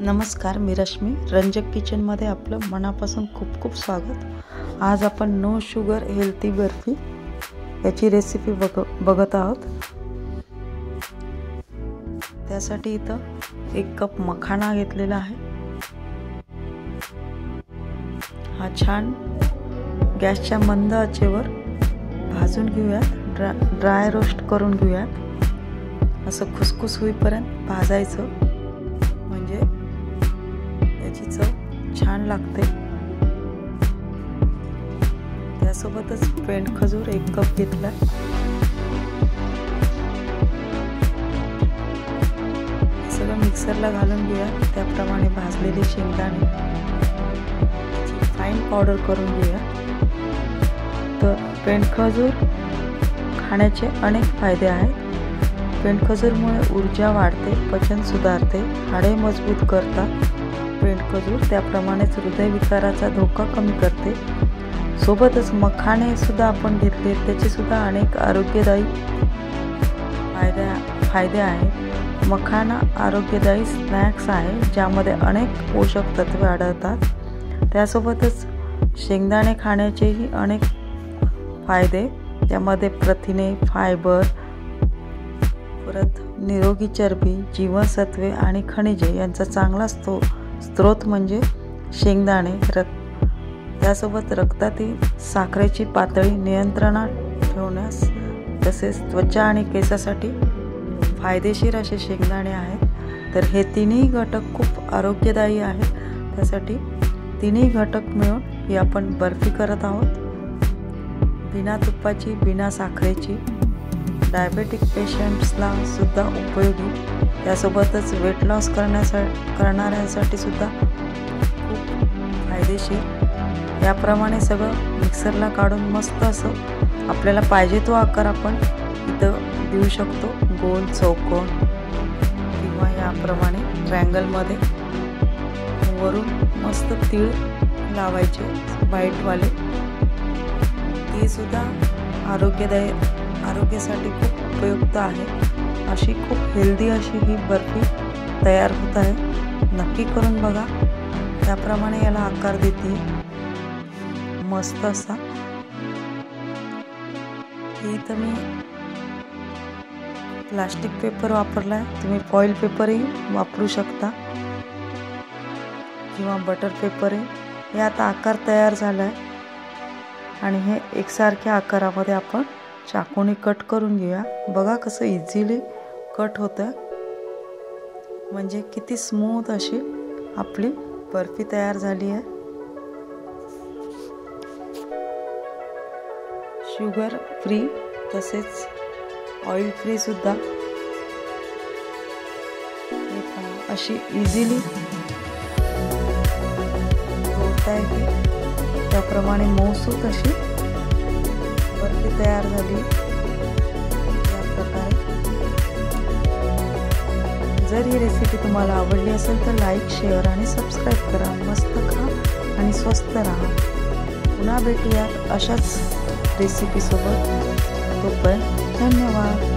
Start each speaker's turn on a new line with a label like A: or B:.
A: नमस्कार, मी रश्मी. रंजक किचनमध्ये आपलं मनापासून खूप खूप स्वागत. आज आपण नो शुगर हेल्थी बर्फी याची रेसिपी बघत आहोत. त्यासाठी इथं 1 कप मखाना घेतलेला आहे. हा छान गॅसच्या मंद आचेवर भाजून घेऊयात. ड्राय रोस्ट करून घेऊयात. असं खुसखुस होईपर्यंत भाजायचं, म्हणजे याची चव छान लागते. त्यासोबतच पेंड खजूर 1 कप घेतला. सगळं मिक्सरला घालून घेऊया. त्याप्रमाणे भाजलेले शेंगदाणे फाईन पावडर करून घेऊया. तर पेंड खजूर खाण्याचे अनेक फायदे आहेत. पेंड खजूरमुळे ऊर्जा वाढते, पचन सुधारते, हाडे मजबूत करतात. पेंड खजूर त्याप्रमाणेच हृदयविकाराचा धोका कमी करते. सोबतच मखाणे सुद्धा आपण घेतले, त्याचे सुद्धा अनेक आरोग्यदायी फायदे आहेत. मखाना आरोग्यदायी स्नॅक्स आहे, ज्यामध्ये अनेक पोषक तत्वे आढळतात. त्यासोबतच शेंगदाणे खाण्याचेही अनेक फायदे, त्यामध्ये प्रथिने, फायबर, परत निरोगी चरबी, जीवनसत्वे आणि खनिजे यांचा चांगला स्रोत म्हणजे शेंगदाणे. त्यासोबत रक्तातील साखरेची पातळी नियंत्रणात ठेवण्यास तसेच त्वचा आणि केसासाठी फायदेशीर असे शेंगदाणे आहेत. तर हे तिन्ही घटक खूप आरोग्यदायी आहेत. त्यासाठी तिन्ही घटक मिळून ही आपण बर्फी करत आहोत. बिना तुपाची, बिना साखरेची, डायबेटिक पेशंट्सला सुद्धा उपयोगी. त्यासोबतच वेट लॉस करणाऱ्यांसाठी सुद्धा खूप फायदेशीर. याप्रमाणे सगळं मिक्सरला काढून मस्त असं आपल्याला पाहिजे तो आकार आपण इथं देऊ शकतो. गोल, चौकोन किंवा याप्रमाणे ट्रायंगलमध्ये. वरून मस्त तीळ लावायचे व्हाईटवाले. ते सुद्धा आरोग्यासाठी खूप उपयुक्त आहे. अशी खूप हेल्दी अशी ही बर्फी तयार होत आहे. नक्की करून बघा. त्याप्रमाणे याला आकार देते मस्त असा. इथं मी प्लास्टिक पेपर वापरला आहे. तुम्ही फॉईल पेपरही वापरू शकता किंवा बटर पेपरही. हे आता आकार तयार झाला आहे आणि हे एकसारख्या आकारामध्ये आपण चाकूने कट करून घेऊया. बघा कसं इझिली कट होतं, म्हणजे किती स्मूथ अशी आपली बर्फी तयार झाली आहे. शुगर फ्री तसेच ऑइल फ्री सुद्धा. अशी इझिली होता येते. त्याप्रमाणे मऊसूत अशी बर्फी तयार झाली. या प्रकारे. जर ही रेसिपी तुम्हाला आवडली असेल तर लाईक, शेअर आणि सबस्क्राईब करा. मस्त खा आणि स्वस्त राहा. पुन्हा भेटूयात अशाच रेसिपीसोबत. तोपर्यंत धन्यवाद.